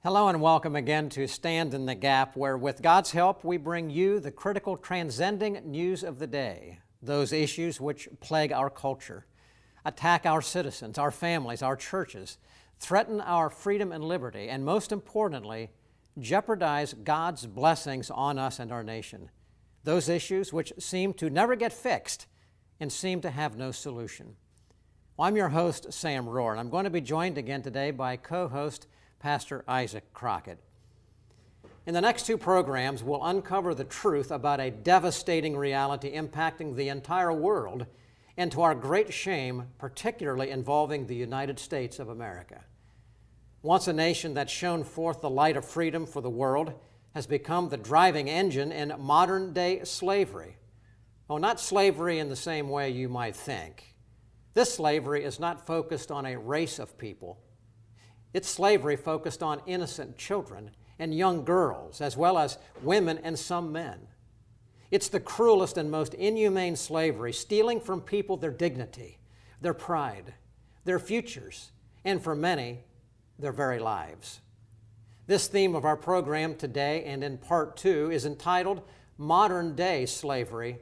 Hello and welcome again to Stand in the Gap, where with God's help we bring you the critical transcending news of the day, those issues which plague our culture, attack our citizens, our families, our churches, threaten our freedom and liberty, and most importantly, jeopardize God's blessings on us and our nation. Those issues which seem to never get fixed and seem to have no solution. Well, I'm your host, Sam Rohrer, and I'm going to be joined again today by co-host Pastor Isaac Crockett. In the next two programs, we'll uncover the truth about a devastating reality impacting the entire world, and to our great shame, particularly involving the United States of America. Once a nation that shone forth the light of freedom for the world has become the driving engine in modern-day slavery. Oh, not slavery in the same way you might think. This slavery is not focused on a race of people. It's slavery focused on innocent children and young girls, as well as women and some men. It's the cruelest and most inhumane slavery, stealing from people their dignity, their pride, their futures, and for many, their very lives. This theme of our program today and in part two is entitled Modern Day Slavery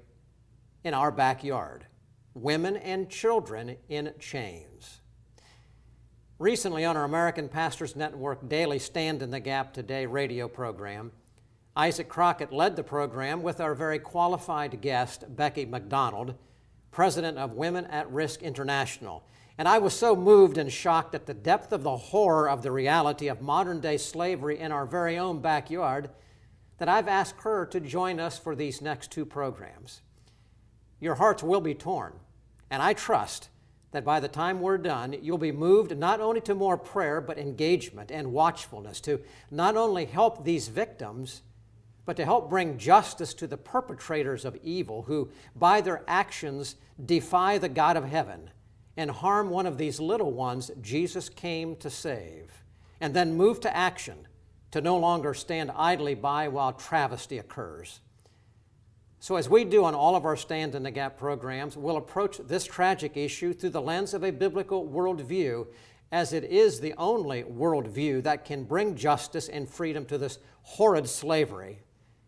in Our Backyard, Women and Children in Chains. Recently on our American Pastors Network daily Stand in the Gap Today radio program, Isaac Crockett led the program with our very qualified guest, Becky McDonald, president of Women at Risk International. And I was so moved and shocked at the depth of the horror of the reality of modern-day slavery in our very own backyard that I've asked her to join us for these next two programs. Your hearts will be torn, and I trust that by the time we're done, you'll be moved not only to more prayer, but engagement and watchfulness to not only help these victims, but to help bring justice to the perpetrators of evil who, by their actions, defy the God of heaven and harm one of these little ones Jesus came to save, and then move to action to no longer stand idly by while travesty occurs. So as we do on all of our Stand in the Gap programs, we'll approach this tragic issue through the lens of a biblical worldview, as it is the only worldview that can bring justice and freedom to this horrid slavery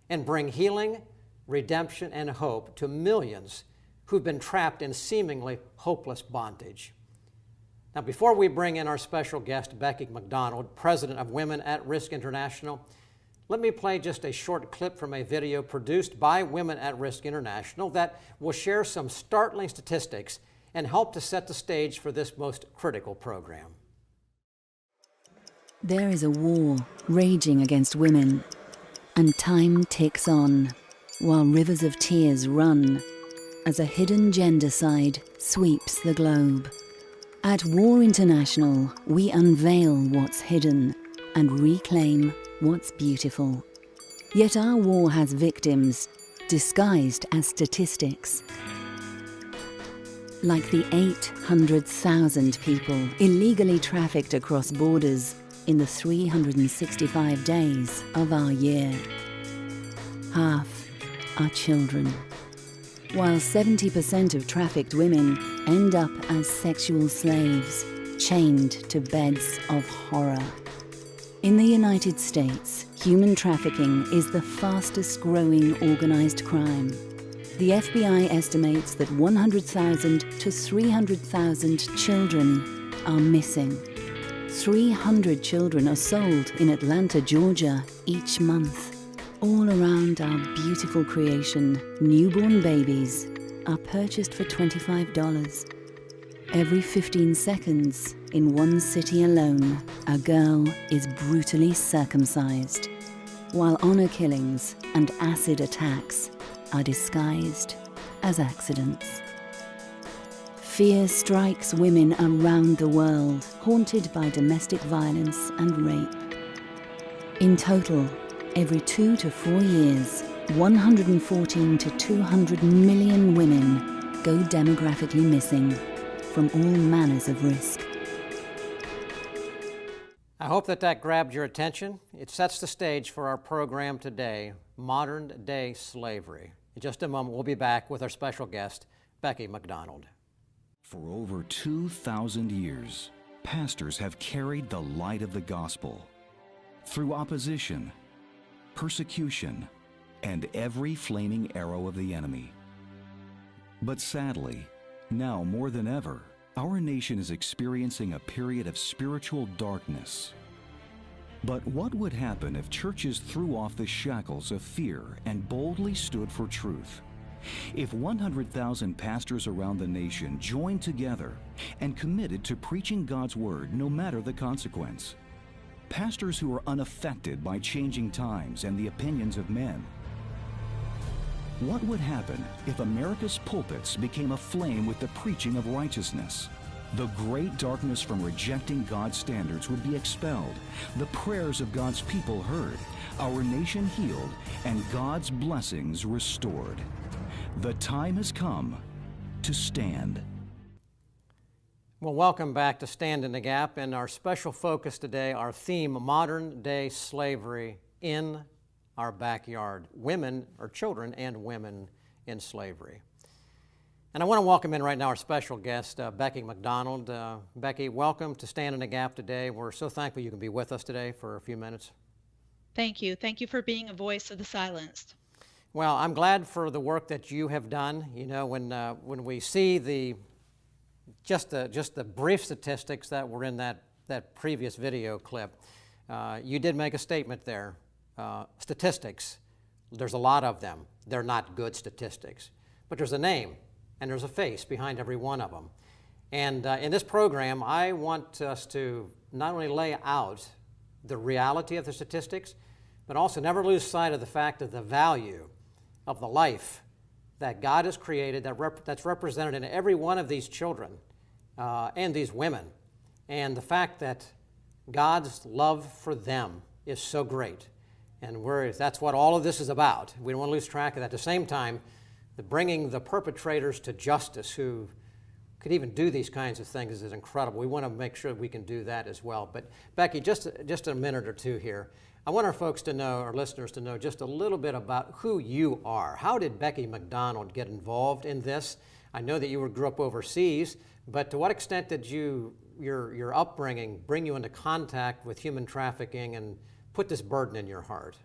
and bring healing, redemption, and hope to millions who've been trapped in seemingly hopeless bondage. Now, before we bring in our special guest, Becky McDonald, president of Women at Risk International, let me play just a short clip from a video produced by Women at Risk International that will share some startling statistics and help to set the stage for this most critical program. There is a war raging against women, and time ticks on while rivers of tears run as a hidden gendercide sweeps the globe. At War International, we unveil what's hidden and reclaim what's beautiful. Yet our war has victims disguised as statistics. Like the 800,000 people illegally trafficked across borders in the 365 days of our year. Half are children. While 70% of trafficked women end up as sexual slaves, chained to beds of horror. In the United States, human trafficking is the fastest growing organized crime. The FBI estimates that 100,000 to 300,000 children are missing. 300 children are sold in Atlanta, Georgia each month. All around our beautiful creation, newborn babies are purchased for $25. Every 15 seconds, in one city alone, a girl is brutally circumcised, while honor killings and acid attacks are disguised as accidents. Fear strikes women around the world, haunted by domestic violence and rape. In total, every 2 to 4 years, 114 to 200 million women go demographically missing from all manners of risk. I hope that grabbed your attention. It sets the stage for our program today, Modern Day Slavery. In just a moment, we'll be back with our special guest, Becky McDonald. For over 2,000 years, pastors have carried the light of the gospel. through opposition, persecution, and every flaming arrow of the enemy. But sadly, now more than ever, our nation is experiencing a period of spiritual darkness. But what would happen if churches threw off the shackles of fear and boldly stood for truth? If 100,000 pastors around the nation joined together and committed to preaching God's word no matter the consequence? Pastors who are unaffected by changing times and the opinions of men? What would happen if America's pulpits became aflame with the preaching of righteousness? The great darkness from rejecting God's standards would be expelled, the prayers of God's people heard, our nation healed, and God's blessings restored. The time has come to stand. Well, welcome back to Stand in the Gap, and our special focus today, our theme, modern day slavery in our backyard, women or children and women in slavery. And I want to welcome in right now our special guest, Becky McDonald. Becky, welcome to Stand in the Gap today. We're so thankful you can be with us today for a few minutes. Thank you. Thank you for being a voice of the silenced. Well, I'm glad for the work that you have done. You know, when we see just the brief statistics that were in that previous video clip, you did make a statement there. Statistics, there's a lot of them. They're not good statistics. But there's a name and there's a face behind every one of them. And in this program, I want us to not only lay out the reality of the statistics, but also never lose sight of the fact of the value of the life that God has created that's represented in every one of these children and these women. And the fact that God's love for them is so great. And that's what all of this is about. We don't want to lose track of that. At the same time, bringing the perpetrators to justice who could even do these kinds of things is incredible. We want to make sure we can do that as well. But Becky, just a minute or two here. I want our folks to know, our listeners to know just a little bit about who you are. How did Becky McDonald get involved in this? I know that you grew up overseas, but to what extent did your upbringing bring you into contact with human trafficking and put this burden in your heart?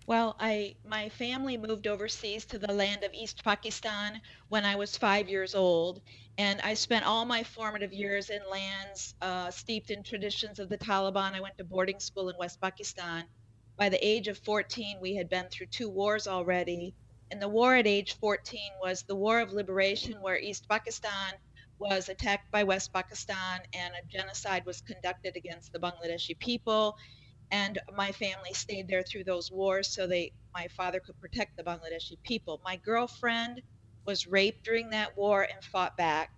Well, my family moved overseas to the land of East Pakistan when I was 5 years old, and I spent all my formative years in lands steeped in traditions of the Taliban. I went to boarding school in West Pakistan. By the age of 14, we had been through 2 wars already, and the war at age 14 was the War of Liberation, where East Pakistan was attacked by West Pakistan and a genocide was conducted against the Bangladeshi people. And my family stayed there through those wars so my father could protect the Bangladeshi people. My girlfriend was raped during that war and fought back.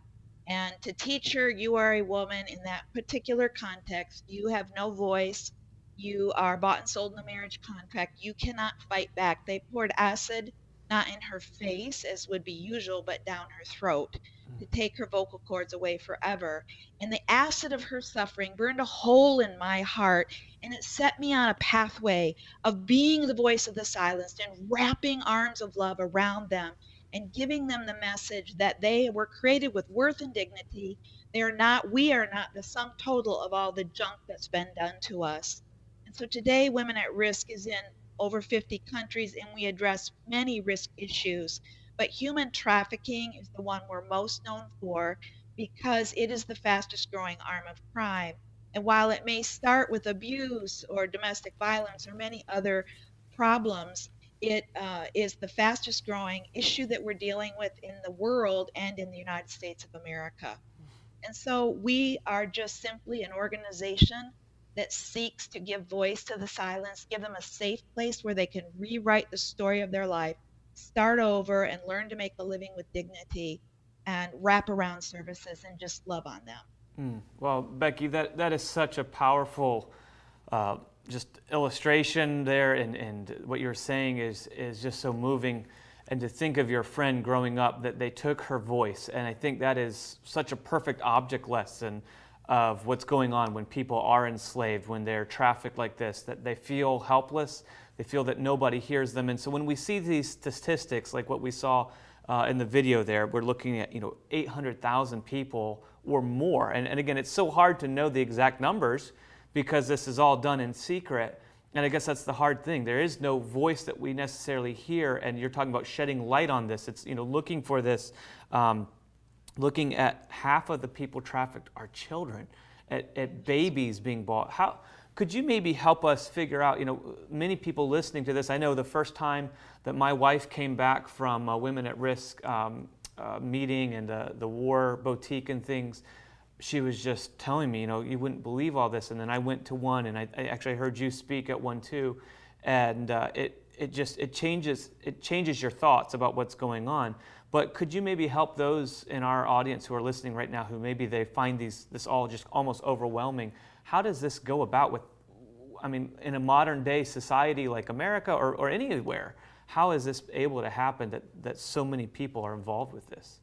And to teach her, you are a woman in that particular context. You have no voice. You are bought and sold in a marriage contract. You cannot fight back. They poured acid, not in her face, as would be usual, but down her throat to take her vocal cords away forever. And the acid of her suffering burned a hole in my heart, and it set me on a pathway of being the voice of the silenced and wrapping arms of love around them and giving them the message that they were created with worth and dignity. We are not the sum total of all the junk that's been done to us. And so today, Women at Risk is in over 50 countries, and we address many risk issues. But human trafficking is the one we're most known for because it is the fastest growing arm of crime. And while it may start with abuse or domestic violence or many other problems, it is the fastest growing issue that we're dealing with in the world and in the United States of America. And so we are just simply an organization that seeks to give voice to the silenced, give them a safe place where they can rewrite the story of their life, start over and learn to make a living with dignity and wrap around services and just love on them. Well, Becky, that is such a powerful just illustration there, and what you're saying is just so moving. And to think of your friend growing up, that they took her voice, and I think that is such a perfect object lesson of what's going on when people are enslaved, when they're trafficked like this, that they feel helpless, they feel that nobody hears them. And so when we see these statistics, like what we saw in the video there, we're looking at 800,000 people or more. And again, it's so hard to know the exact numbers because this is all done in secret. And I guess that's the hard thing. There is no voice that we necessarily hear, and you're talking about shedding light on this. It's, looking for this, looking at half of the people trafficked are children, at babies being bought. How could you maybe help us figure out, many people listening to this, I know the first time that my wife came back from a Women at Risk meeting and the war boutique and things, she was just telling me, you wouldn't believe all this. And then I went to one, and I actually heard you speak at one too, and it changes your thoughts about what's going on. But could you maybe help those in our audience who are listening right now, who maybe they find this all just almost overwhelming? How does this go about in a modern day society like America or anywhere? How is this able to happen that so many people are involved with this?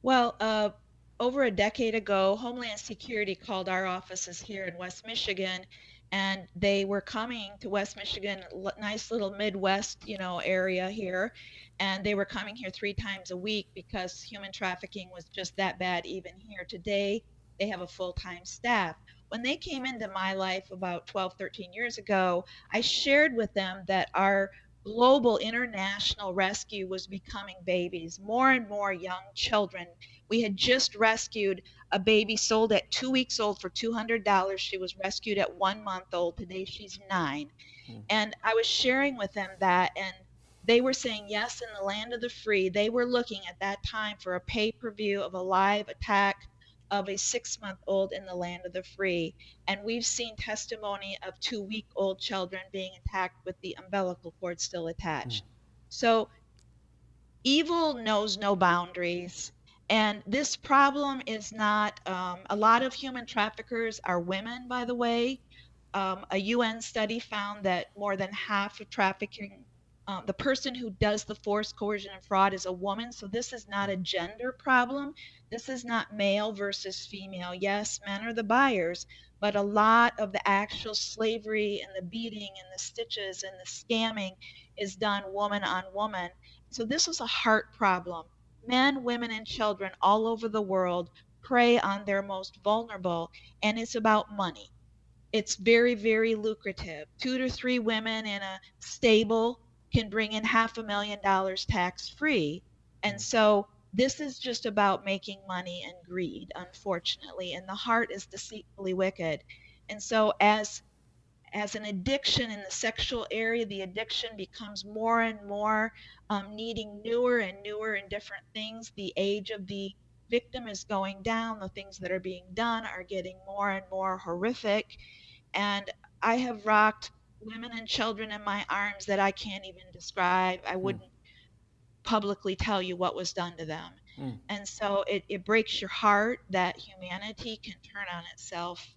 Well, over a decade ago, Homeland Security called our offices here in West Michigan, and they were coming to West Michigan, nice little Midwest, area here, and they were coming here 3 times a week because human trafficking was just that bad even here. Today, they have a full-time staff. When they came into my life about 12, 13 years ago, I shared with them that our global international rescue was becoming babies, more and more young children. We had just rescued a baby sold at 2 weeks old for $200. She was rescued at 1 month old. Today she's 9. And I was sharing with them that, and they were saying, yes, in the land of the free. They were looking at that time for a pay-per-view of a live attack of a 6-month-old in the land of the free. And we've seen testimony of 2-week-old children being attacked with the umbilical cord still attached. So evil knows no boundaries. And this problem is not, a lot of human traffickers are women, by the way. A UN study found that more than half of trafficking, the person who does the force, coercion, and fraud is a woman. So this is not a gender problem. This is not male versus female. Yes, men are the buyers, but a lot of the actual slavery and the beating and the stitches and the scamming is done woman on woman. So this is a heart problem. Men, women, and children all over the world prey on their most vulnerable, and it's about money. It's very, very lucrative. 2 to 3 women in a stable can bring in $500,000 tax-free. And so this is just about making money and greed, unfortunately, and the heart is deceitfully wicked. And so as an addiction in the sexual area, the addiction becomes more and more needing newer and newer and different things. The age of the victim is going down. The things that are being done are getting more and more horrific. And I have rocked women and children in my arms that I can't even describe. I wouldn't publicly tell you what was done to them. And so it breaks your heart that humanity can turn on itself.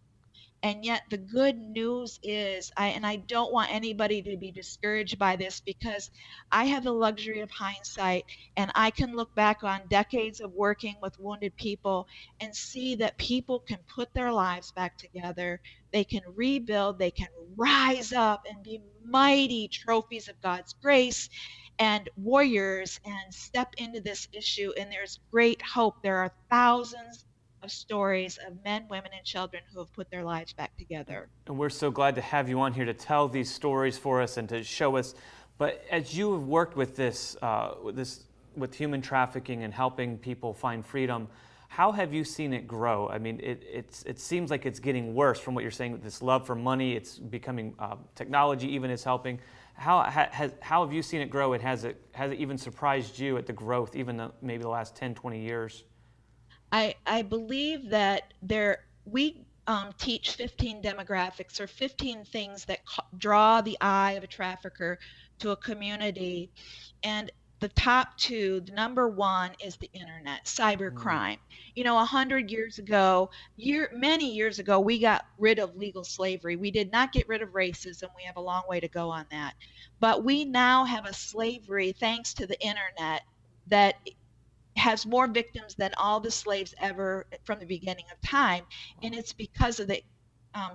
And yet the good news is, I don't want anybody to be discouraged by this, because I have the luxury of hindsight, and I can look back on decades of working with wounded people and see that people can put their lives back together. They can rebuild, they can rise up and be mighty trophies of God's grace and warriors and step into this issue. And there's great hope. There are thousands of stories of men, women, and children who have put their lives back together. And we're so glad to have you on here to tell these stories for us and to show us. But as you have worked with with human trafficking and helping people find freedom, how have you seen it grow? I mean, it seems like it's getting worse from what you're saying with this love for money. It's becoming, technology even is helping. How have you seen it grow, and has it even surprised you at the growth, even maybe the last 10, 20 years? I believe that we teach 15 demographics, or 15 things that draw the eye of a trafficker to a community. And the top 2, the number 1 is the internet, cybercrime. 100 years ago, many years ago, we got rid of legal slavery. We did not get rid of racism. We have a long way to go on that. But we now have a slavery, thanks to the internet, that has more victims than all the slaves ever from the beginning of time. And it's because of the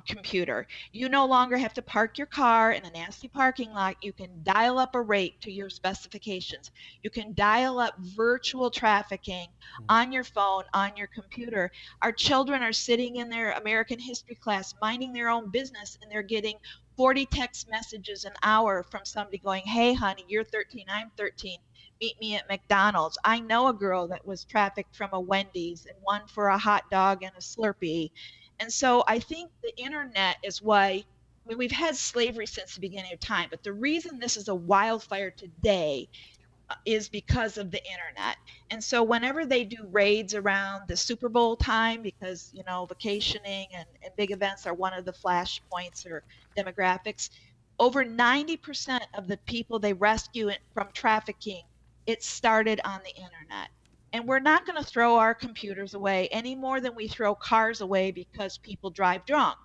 computer. You no longer have to park your car in a nasty parking lot. You can dial up a rate to your specifications. You can dial up virtual trafficking on your phone, on your computer. Our children are sitting in their American history class minding their own business, and they're getting 40 text messages an hour from somebody going, hey honey, you're 13, I'm 13, meet me at McDonald's. I know a girl that was trafficked from a Wendy's and one for a hot dog and a Slurpee. And so I think the internet is why, I mean, we've had slavery since the beginning of time, but the reason this is a wildfire today is because of the internet. And so whenever they do raids around the Super Bowl time, because, you know, vacationing and big events are one of the flashpoints or demographics, over 90% of the people they rescue from trafficking, it started on the internet. And we're not going to throw our computers away any more than we throw cars away because people drive drunk.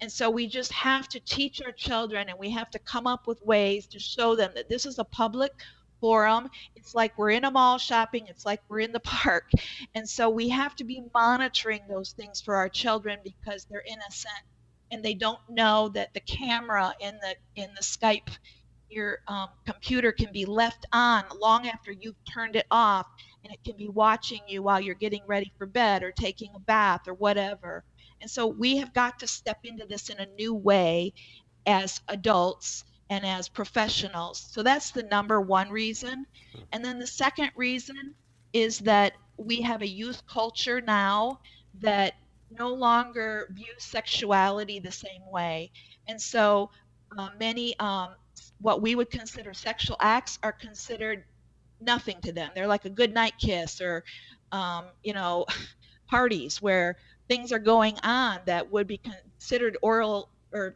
And so we just have to teach our children, and we have to come up with ways to show them that this is a public forum. It's like we're in a mall shopping. It's like we're in the park. And so we have to be monitoring those things for our children because they're innocent and they don't know that the camera in the Skype, your computer can be left on long after you've turned it off, and it can be watching you while you're getting ready for bed or taking a bath or whatever. And so we have got to step into this in a new way as adults and as professionals. So that's the number one reason. And then the second reason is that we have a youth culture now that no longer views sexuality the same way. And so many what we would consider sexual acts are considered nothing to them. They're like a good night kiss or, you know, parties where things are going on that would be considered oral or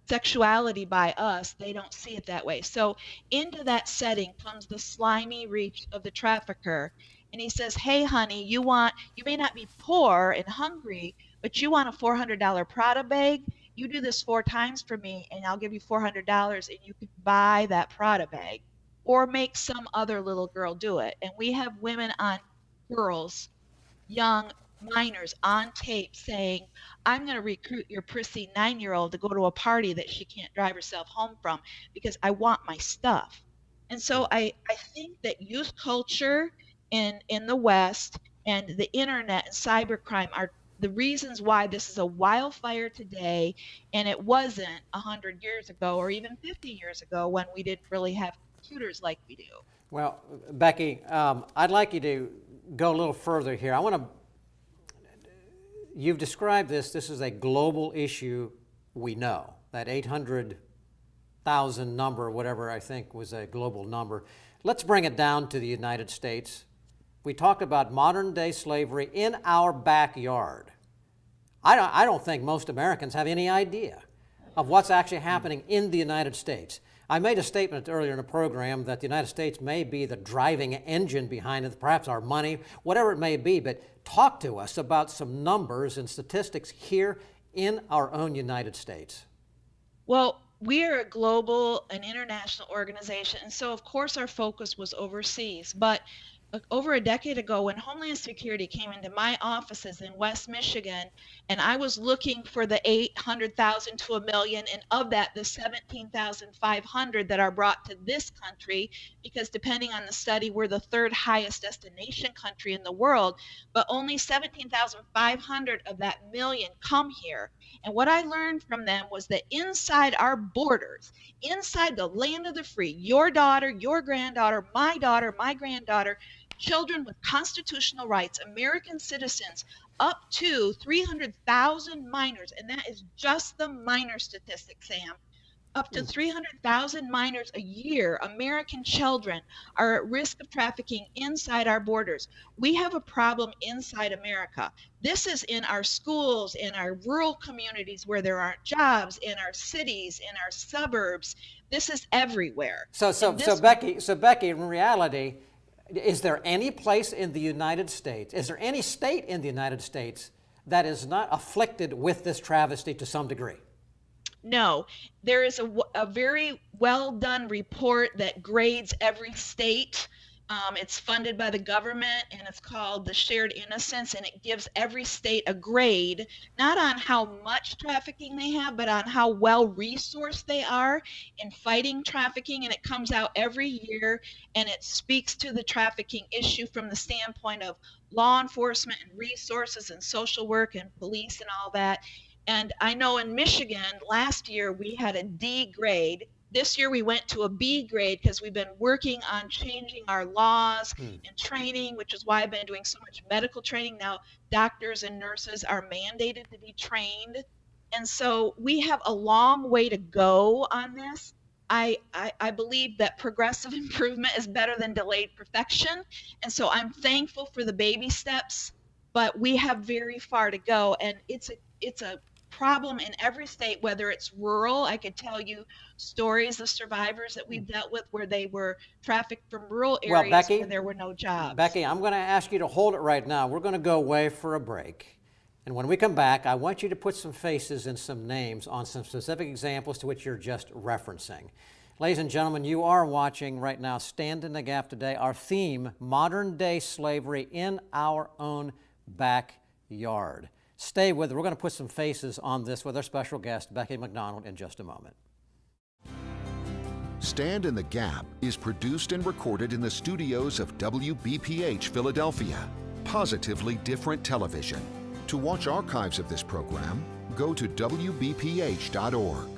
sexuality by us. They don't see it that way. So into that setting comes the slimy reach of the trafficker. And he says, hey, honey, you may not be poor and hungry, but you want a $400 Prada bag? You do this 4 times for me, and I'll give you $400, and you can buy that Prada bag. Or make some other little girl do it. And we have women on, girls, young minors on tape saying, I'm going to recruit your prissy 9-year-old to go to a party that she can't drive herself home from because I want my stuff. And so I think that youth culture in the West and the internet and cybercrime are the reasons why this is a wildfire today, and it wasn't 100 years ago or even 50 years ago when we didn't really have computers like we do. Well, Becky, I'd like you to go a little further here. You've described this is a global issue, we know. That 800,000 number, whatever I think was a global number. Let's bring it down to the United States. We talked about modern day slavery in our backyard. I don't think most Americans have any idea of what's actually happening in the United States. I made a statement earlier in the program that the United States may be the driving engine behind it, perhaps our money, whatever it may be, but talk to us about some numbers and statistics here in our own United States. Well, we are a global and international organization, and so of course our focus was overseas, but over a decade ago when Homeland Security came into my offices in West Michigan, and I was looking for the 800,000 to 1 million, and of that, the 17,500 that are brought to this country, because depending on the study, we're the 3rd highest destination country in the world, but only 17,500 of that million come here. And what I learned from them was that inside our borders, inside the land of the free, your daughter, your granddaughter, my granddaughter, children with constitutional rights, American citizens, up to 300,000 minors, and that is just the minor statistic, Sam. Up to 300,000 minors a year, American children, are at risk of trafficking inside our borders. We have a problem inside America. This is in our schools, in our rural communities where there aren't jobs, in our cities, in our suburbs. This is everywhere. So Becky, in reality, is there any place in the United States, is there any state in the United States that is not afflicted with this travesty to some degree? No, there is a very well done report that grades every state It's funded by the government, and it's called the Shared Innocence, and it gives every state a grade, not on how much trafficking they have, but on how well resourced they are in fighting trafficking. And it comes out every year, and it speaks to the trafficking issue from the standpoint of law enforcement and resources and social work and police and all that. And I know in Michigan last year we had a D grade. This year we went to a B grade because we've been working on changing our laws and training, which is why I've been doing so much medical training. Now doctors and nurses are mandated to be trained. And so we have a long way to go on this. I believe that progressive improvement is better than delayed perfection. And so I'm thankful for the baby steps, but we have very far to go. And it's a problem in every state, whether it's rural. I could tell you stories of survivors that we've dealt with where they were trafficked from rural areas Well, Becky, where there were no jobs. Becky, I'm going to ask you to hold it right now. We're going to go away for a break. And when we come back, I want you to put some faces and some names on some specific examples to which you're just referencing. Ladies and gentlemen, you are watching right now Stand in the Gap today. Our theme, modern day slavery in our own backyard. Stay with us. We're going to put some faces on this with our special guest, Becky McDonald, in just a moment. Stand in the Gap is produced and recorded in the studios of WBPH Philadelphia, positively different television. To watch archives of this program, go to WBPH.org.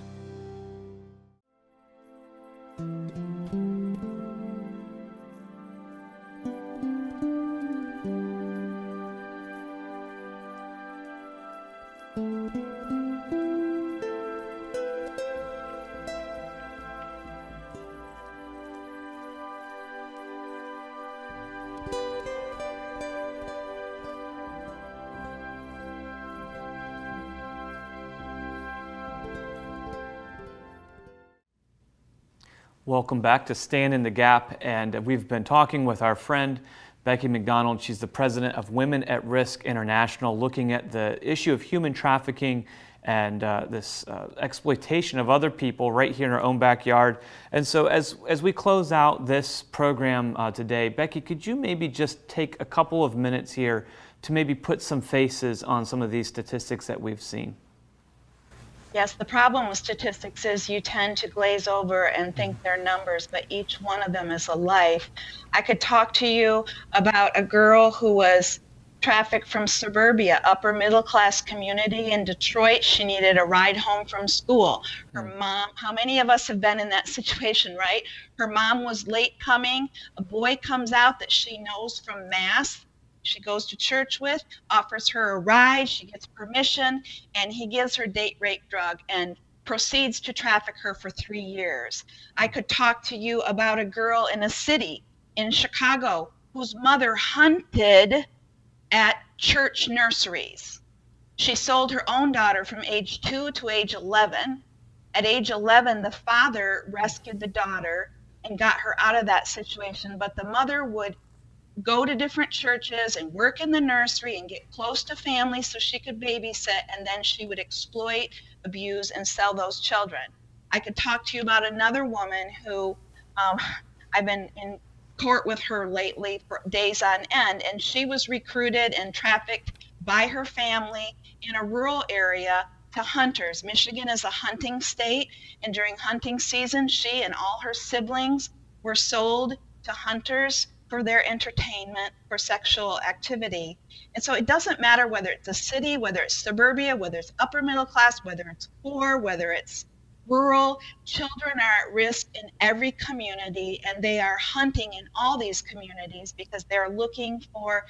Welcome back to Stand in the Gap, and we've been talking with our friend Becky McDonald. She's the president of Women at Risk International, looking at the issue of human trafficking and this exploitation of other people right here in our own backyard. And so as we close out this program today, Becky, could you maybe just take a couple of minutes here to maybe put some faces on some of these statistics that we've seen? Yes, the problem with statistics is you tend to glaze over and think they're numbers, but each one of them is a life. I could talk to you about a girl who was trafficked from suburbia, upper middle class community in Detroit. She needed a ride home from school. Her mom, how many of us have been in that situation, right? Her mom was late coming. A boy comes out that she knows from mass. She goes to church with, offers her a ride, she gets permission, and he gives her date rape drug and proceeds to traffic her for 3 years. I could talk to you about a girl in a city in Chicago whose mother hunted at church nurseries. She sold her own daughter from age 2 to age 11. At age 11, the father rescued the daughter and got her out of that situation, but the mother would go to different churches and work in the nursery and get close to family so she could babysit, and then she would exploit, abuse, and sell those children. I could talk to you about another woman who I've been in court with her lately for days on end, and she was recruited and trafficked by her family in a rural area to hunters. Michigan is a hunting state, and during hunting season, she and all her siblings were sold to hunters for their entertainment, for sexual activity. And so it doesn't matter whether it's a city, whether it's suburbia, whether it's upper middle class, whether it's poor, whether it's rural, children are at risk in every community, and they are hunting in all these communities because they're looking for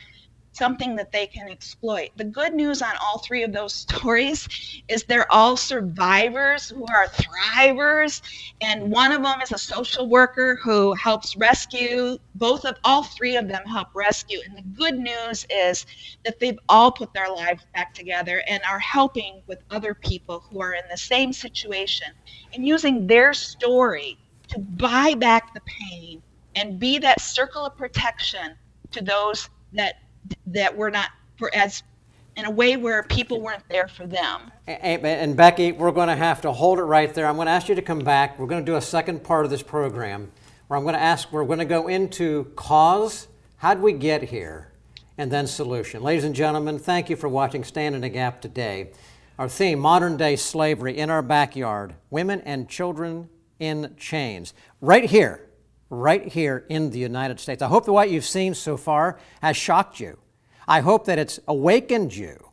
something that they can exploit. The good news on all three of those stories is they're all survivors who are thrivers, and one of them is a social worker who helps rescue. All three of them help rescue, and the good news is that they've all put their lives back together and are helping with other people who are in the same situation and using their story to buy back the pain and be that circle of protection to those that were not, as in a way where people weren't there for them. And Becky, we're going to have to hold it right there. I'm going to ask you to come back. We're going to do a second part of this program where we're going to go into cause, how did we get here, and then solution. Ladies and gentlemen, thank you for watching Stand in the Gap today. Our theme, modern day slavery in our backyard, women and children in chains, right here in the United States. I hope that what you've seen so far has shocked you. I hope that it's awakened you.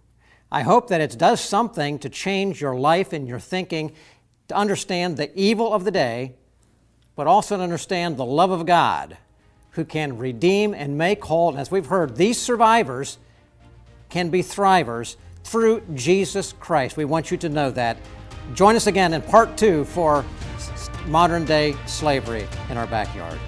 I hope that it does something to change your life and your thinking, to understand the evil of the day, but also to understand the love of God who can redeem and make whole. And as we've heard, these survivors can be thrivers through Jesus Christ. We want you to know that. Join us again in part 2 for modern day slavery in our backyard.